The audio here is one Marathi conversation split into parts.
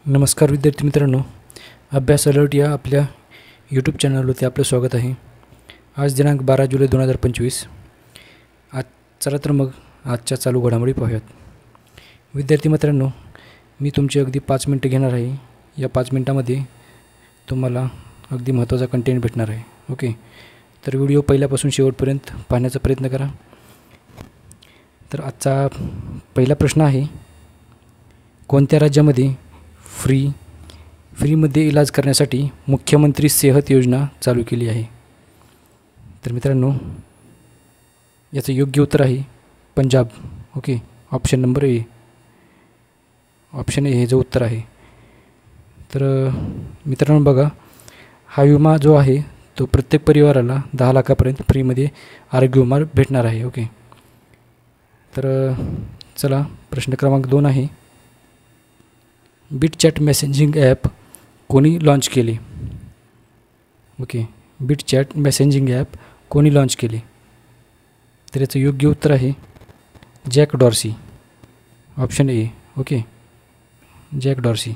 नमस्कार विद्यार्थी मित्रांनो, अभ्यास अलर्ट या आपल्या यूट्यूब चॅनलवरती आपलं स्वागत आहे। आज दिनांक 12 जुलै 2025। आज चला तर मग आजच्या चालू घडामोडी पाहूयात। विद्यार्थी मित्रांनो, मी तुमचे अगदी 5 मिनिटं घेणार आहे। या 5 मिनिटांमध्ये तुम्हाला अगदी महत्त्वाचा कंटेंट भेटणार आहे। ओके, तर व्हिडिओ पहिल्यापासून शेवटपर्यंत पाहण्याचा प्रयत्न करा। तर आजचा पहिला प्रश्न आहे, कोणत्या राज्यामध्ये फ्रीमध्ये इलाज करण्यासाठी मुख्यमंत्री सेहत योजना चालू केली आहे? तर मित्रांनो, याचं योग्य उत्तर आहे Punjab. Okay, option number A, option A हे जो उत्तर आहे। तर मित्रांनो बघा, हा विमा जो आहे तो प्रत्येक परिवाराला 10 लाखापर्यंत फ्रीमध्ये आरोग्य विमा भेटणार आहे। ओके, तर चला प्रश्न क्रमांक 2 आहे, बीटचॅट मेसेजिंग ॲप कोणी लॉन्च केले? ओके, बीटचॅट मेसेजिंग ॲप कोणी लॉन्च केले? तर याचं योग्य उत्तर आहे Jack Dorsey, option A. Okay, Jack Dorsey.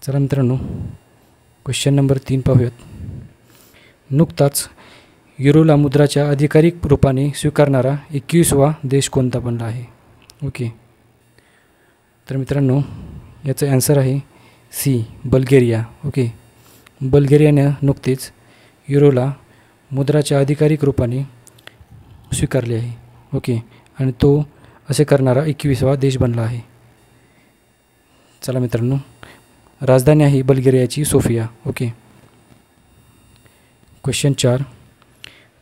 चला मित्रांनो, क्वेश्चन नंबर 3 पाहूयात। नुकताच युरोला मुद्राच्या अधिकारिक रूपाने स्वीकारणारा 21वा देश कोणता बनला आहे? ओके, तर मित्रांनो याचं ॲन्सर आहे सी, बल्गेरिया। ओके, बल्गेरियाने नुकतेच युरोला मुद्राच्या अधिकारिक रूपाने स्वीकारले आहे। ओके, आणि तो असे करणारा 21वा देश बनला आहे। चला मित्रांनो, राजधानी आहे बल्गेरियाची सोफिया। ओके, क्वेश्चन 4,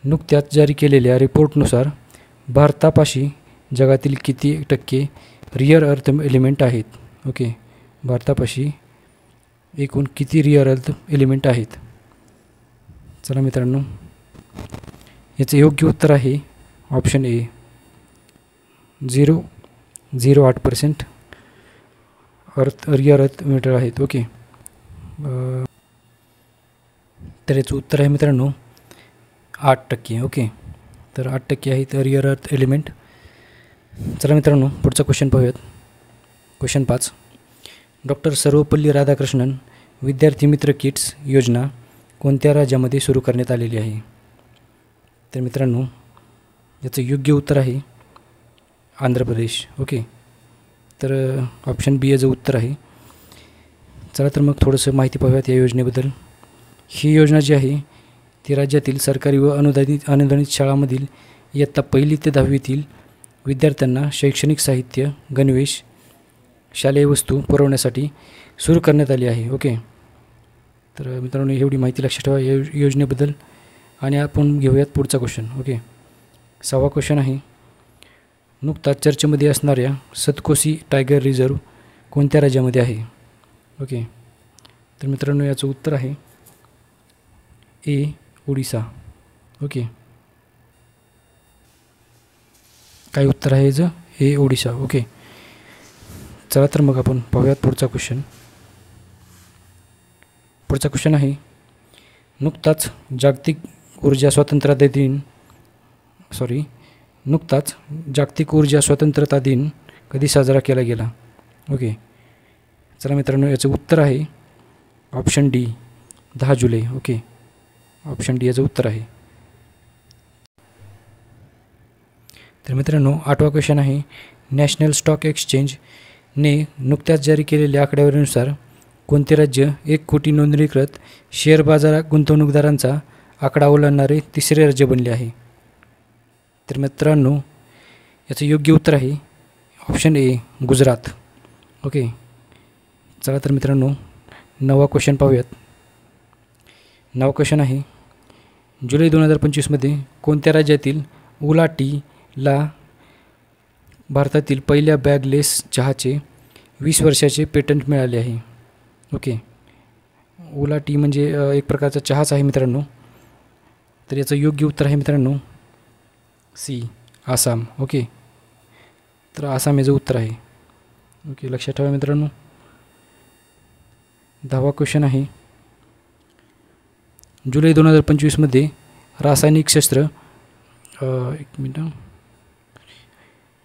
नुकत्याच जारी केलेल्या रिपोर्टनुसार भारतापाशी जगातील किती टक्के रिअर अर्थ एलिमेंट आहेत? ओके, भारतापाशी एकूण किती रिअर अर्थ एलिमेंट आहेत? चला मित्रांनो, याचे योग्य उत्तर आहे option A, 0.08% rear earth element आहेत। ओके, तर याचं उत्तर आहे मित्रांनो 8%। ओके, तर 8% आहेत रिअर अर्थ एलिमेंट। चला मित्रांनो, पुढचा क्वेश्चन पाहूयात। क्वेश्चन 5, डॉक्टर सर्वपल्ली राधाकृष्णन विद्यार्थी मित्र किट्स योजना कोणत्या राज्यामध्ये सुरू करण्यात आलेली आहे? तर मित्रांनो, याचं योग्य उत्तर आहे आंध्र प्रदेश। ओके, तर ऑप्शन बी याचं उत्तर आहे। चला तर मग थोडंसं माहिती पाहूयात या योजनेबद्दल। ही योजना जी आहे ती राज्यातील सरकारी व अनुदानित शाळांमधील इयत्ता 1ली ते 10वीतील विद्यार्थ्यांना शैक्षणिक साहित्य, गणवेश, शालेय वस्तू पुरवण्यासाठी सुरू करण्यात आली आहे। ओके, तर मित्रांनो एवढी माहिती लक्षात ठेवा या योजनेबद्दल। आणि आपण घेऊयात पुढचा क्वेश्चन। ओके, 6वा क्वेश्चन आहे, नुकताच चर्चेमध्ये असणाऱ्या सतकोसी टायगर रिझर्व कोणत्या राज्यामध्ये आहे? ओके, तर मित्रांनो याचं उत्तर आहे ए, ओडिसा। ओके, काय उत्तर आहे याचं? ए, ओडिसा। ओके, चला तर मग आपण पाहूयात पुढचा क्वेश्चन। पुढचा क्वेश्चन आहे, नुकताच जागतिक ऊर्जा स्वातंत्र्यता दिन कधी साजरा केला गेला? ओके, चला मित्रांनो याचं उत्तर आहे ऑप्शन डी, 10 जुलै। ओके, ऑप्शन डी याचं उत्तर आहे। तर मित्रांनो 8वा क्वेश्चन आहे, नॅशनल स्टॉक एक्सचेंजने नुकत्याच जारी केलेल्या आकडेवारीनुसार कोणते राज्य 1 कोटी नोंदणीकृत शेअर बाजारात गुंतवणूकदारांचा आकडा ओलांडणारे 3रे राज्य बनले आहे? तर मित्रांनो याचं योग्य उत्तर आहे ऑप्शन ए, गुजरात। ओके, चला तर मित्रांनो 9वा क्वेश्चन पाहूयात। 9वा क्वेश्चन आहे, जुलै 2025मध्ये कोणत्या राज्यातील उला टीला भारतातील पहिल्या बॅगलेस चहाचे 20 वर्षाचे पेटंट मिळाले आहे? ओके, उला टी म्हणजे एक प्रकारचा चहाच आहे मित्रांनो। तर याचं योग्य उत्तर आहे मित्रांनो सी, आसाम। ओके, तर आसाम याचं उत्तर आहे। ओके, लक्षात ठेवा मित्रांनो। 10वा क्वेश्चन आहे, जुलै 2025मध्ये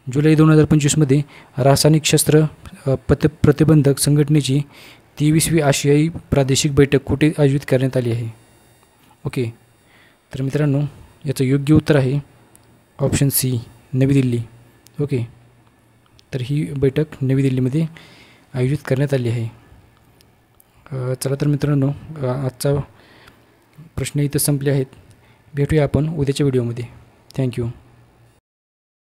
जुलै 2025मध्ये रासायनिक शस्त्र प्रतिबंधक संघटनेची 23वी आशियाई प्रादेशिक बैठक कुठे आयोजित करण्यात आली आहे? ओके, तर मित्रांनो याचं योग्य उत्तर आहे ऑप्शन सी, नवी दिल्ली. ओके, तर ही बैठक नवी दिल्लीमध्ये आयोजित करण्यात आली आहे. चला तर मित्रांनो, आजचा प्रश्न इथं संपले आहेत. भेटूया आपण उद्याच्या व्हिडिओमध्ये. थँक्यू.